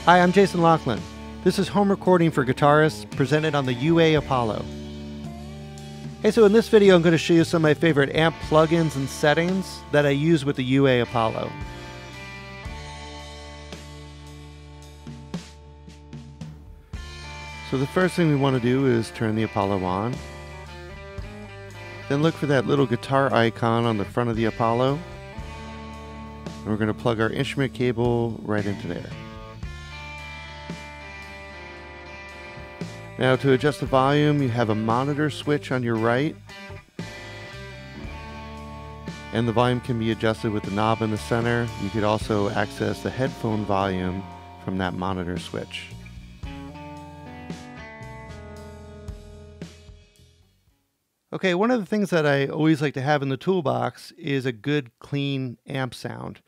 Hi, I'm Jason Laughlin. This is home recording for Guitarists presented on the UA Apollo. Hey, so in this video I'm going to show you some of my favorite amp plugins and settings that I use with the UA Apollo. So the first thing we want to do is turn the Apollo on. Then look for that little guitar icon on the front of the Apollo. And we're going to plug our instrument cable right into there. Now to adjust the volume, you have a monitor switch on your right. And the volume can be adjusted with the knob in the center. You could also access the headphone volume from that monitor switch. Okay, one of the things that I always like to have in the toolbox is a good, clean amp sound.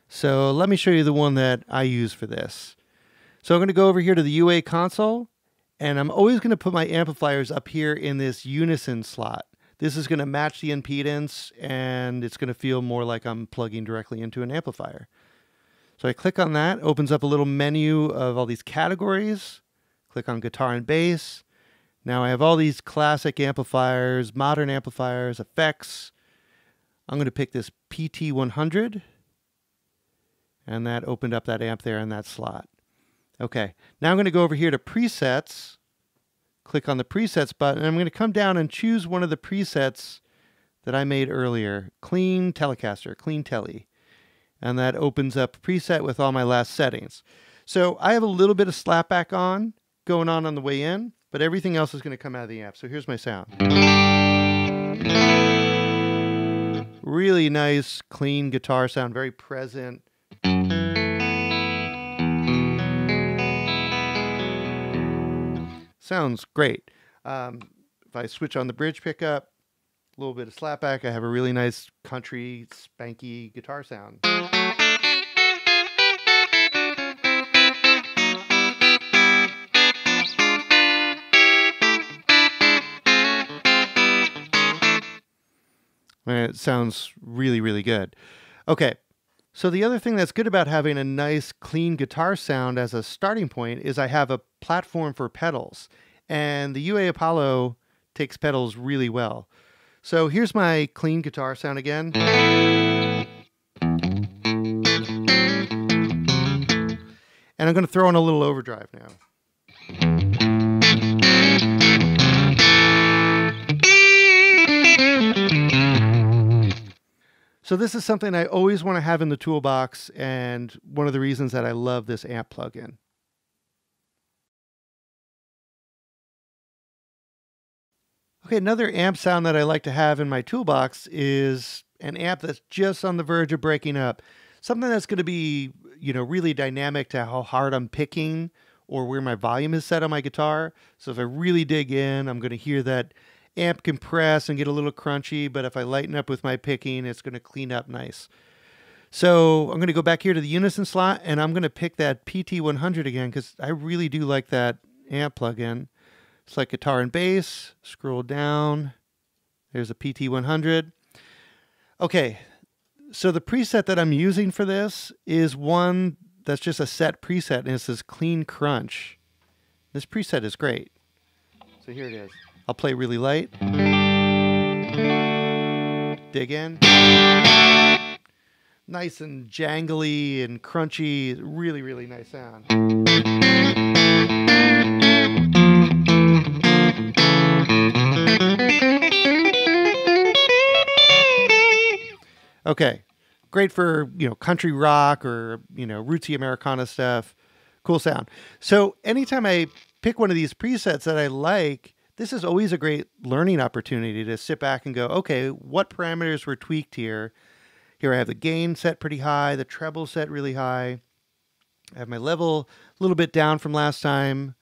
So let me show you the one that I use for this. So I'm going to go over here to the UA console. And I'm always going to put my amplifiers up here in this unison slot. This is going to match the impedance, and it's going to feel more like I'm plugging directly into an amplifier. So I click on that, opens up a little menu of all these categories. Click on guitar and bass. Now I have all these classic amplifiers, modern amplifiers, effects. I'm going to pick this PT100, and that opened up that amp there in that slot. Okay, now I'm going to go over here to presets, click on the presets button, and I'm going to come down and choose one of the presets that I made earlier, Clean Telecaster, Clean Telly. And that opens up a preset with all my last settings. So I have a little bit of slapback going on the way in, but everything else is going to come out of the amp. So here's my sound. Really nice, clean guitar sound, very present. Sounds great. If I switch on the bridge pickup, a little bit of slapback, I have a really nice country, spanky guitar sound. And it sounds really, really good. Okay. So the other thing that's good about having a nice clean guitar sound as a starting point is I have a platform for pedals, and the UA Apollo takes pedals really well. So here's my clean guitar sound again. And I'm going to throw in a little overdrive now. So this is something I always want to have in the toolbox, and one of the reasons that I love this amp plugin. Okay, another amp sound that I like to have in my toolbox is an amp that's just on the verge of breaking up. Something that's going to be, really dynamic to how hard I'm picking or where my volume is set on my guitar. So if I really dig in, I'm going to hear that amp compress and get a little crunchy, but if I lighten up with my picking, it's going to clean up nice. So I'm going to go back here to the unison slot, and I'm going to pick that PT100 again because I really do like that amp plugin. Select guitar and bass, scroll down. There's a PT100. Okay, so the preset that I'm using for this is one that's just a set preset, and it says Clean Crunch. This preset is great. So here it is. I'll play really light. Dig in. Nice and jangly and crunchy. Really, really nice sound. Okay. Great for, country rock or, rootsy Americana stuff. Cool sound. So anytime I pick one of these presets that I like, this is always a great learning opportunity to sit back and go, okay, what parameters were tweaked here? Here I have the gain set pretty high, the treble set really high. I have my level a little bit down from last time.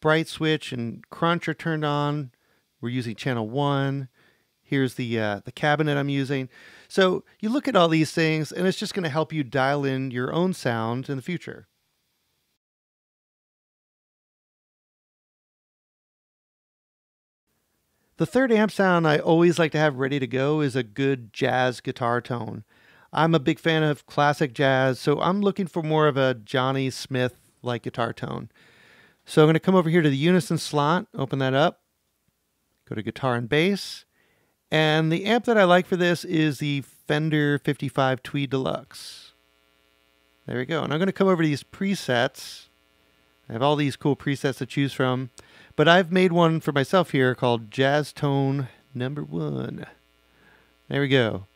Bright switch and crunch are turned on. We're using channel 1. Here's the cabinet I'm using. So you look at all these things, and it's just going to help you dial in your own sound in the future. The third amp sound I always like to have ready to go is a good jazz guitar tone. I'm a big fan of classic jazz, so I'm looking for more of a Johnny Smith like guitar tone. So I'm going to come over here to the unison slot, open that up, go to guitar and bass. And the amp that I like for this is the Fender 55 Tweed Deluxe. There we go. And I'm going to come over to these presets. I have all these cool presets to choose from, but I've made one for myself here called Jazz Tone Number 1. There we go.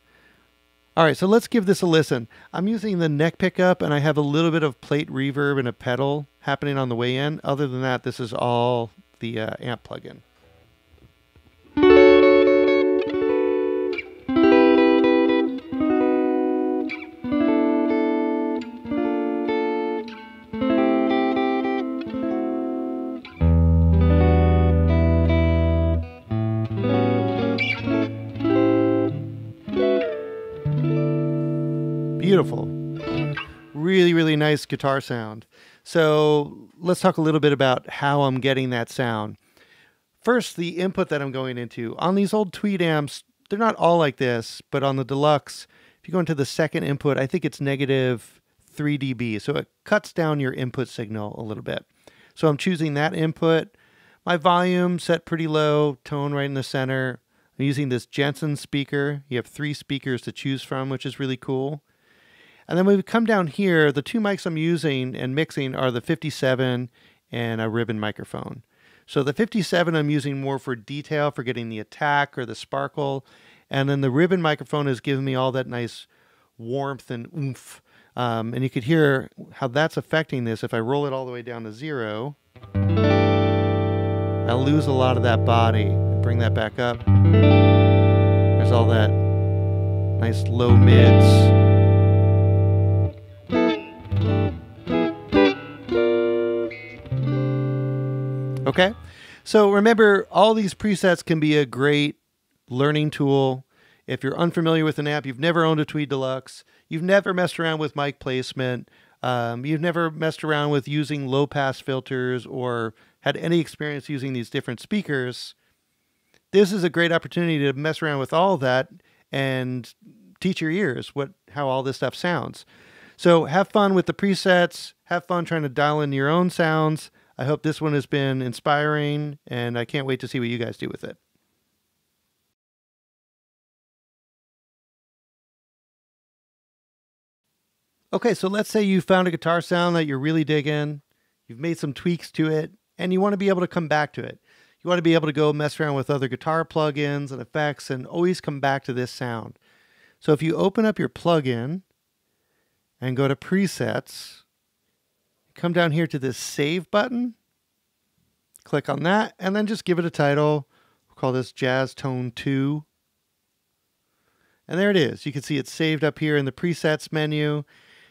All right, so let's give this a listen. I'm using the neck pickup, and I have a little bit of plate reverb and a pedal happening on the way in. Other than that, this is all the amp plugin. Beautiful. Really, really nice guitar sound. So let's talk a little bit about how I'm getting that sound. First, the input that I'm going into. On these old Tweed amps, they're not all like this, but on the Deluxe, if you go into the second input, I think it's negative 3 dB. So it cuts down your input signal a little bit. So I'm choosing that input. My volume set pretty low, tone right in the center. I'm using this Jensen speaker. You have 3 speakers to choose from, which is really cool. And then when we come down here, the 2 mics I'm using and mixing are the 57 and a ribbon microphone. So the 57 I'm using more for detail, for getting the attack or the sparkle. And then the ribbon microphone is giving me all that nice warmth and oomph. And you could hear how that's affecting this. If I roll it all the way down to 0, I'll lose a lot of that body. Bring that back up. There's all that nice low mids. Okay, so remember, all these presets can be a great learning tool. If you're unfamiliar with an amp, you've never owned a Tweed Deluxe, you've never messed around with mic placement, you've never messed around with using low-pass filters or had any experience using these different speakers, this is a great opportunity to mess around with all of that and teach your ears how all this stuff sounds. So have fun with the presets, have fun trying to dial in your own sounds. I hope this one has been inspiring, and I can't wait to see what you guys do with it. Okay, so let's say you found a guitar sound that you're really digging, you've made some tweaks to it, and you want to be able to come back to it. You want to be able to go mess around with other guitar plugins and effects and always come back to this sound. So if you open up your plugin and go to presets, come down here to this save button, click on that, and then just give it a title. We'll call this Jazz Tone 2. And there it is. You can see it's saved up here in the presets menu.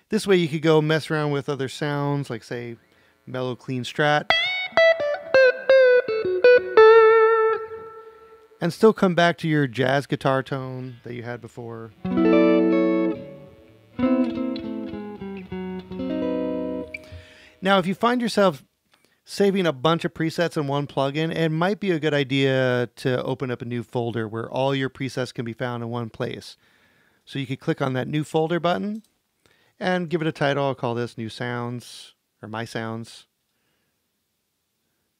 This way you could go mess around with other sounds, like say mellow clean strat, and still come back to your jazz guitar tone that you had before. Now, if you find yourself saving a bunch of presets in one plugin, it might be a good idea to open up a new folder where all your presets can be found in one place. So you could click on that new folder button and give it a title. I'll call this New Sounds or My Sounds.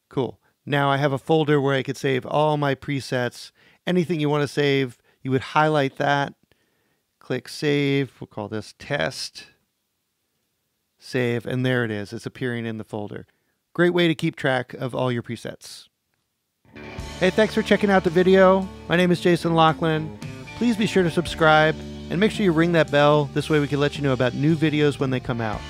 Cool. Now I have a folder where I could save all my presets. Anything you want to save, you would highlight that, click Save. We'll call this Test. Save, and there it is. It's appearing in the folder. Great way to keep track of all your presets. Hey, thanks for checking out the video. My name is Jason Laughlin. Please be sure to subscribe and make sure you ring that bell. This way we can let you know about new videos when they come out.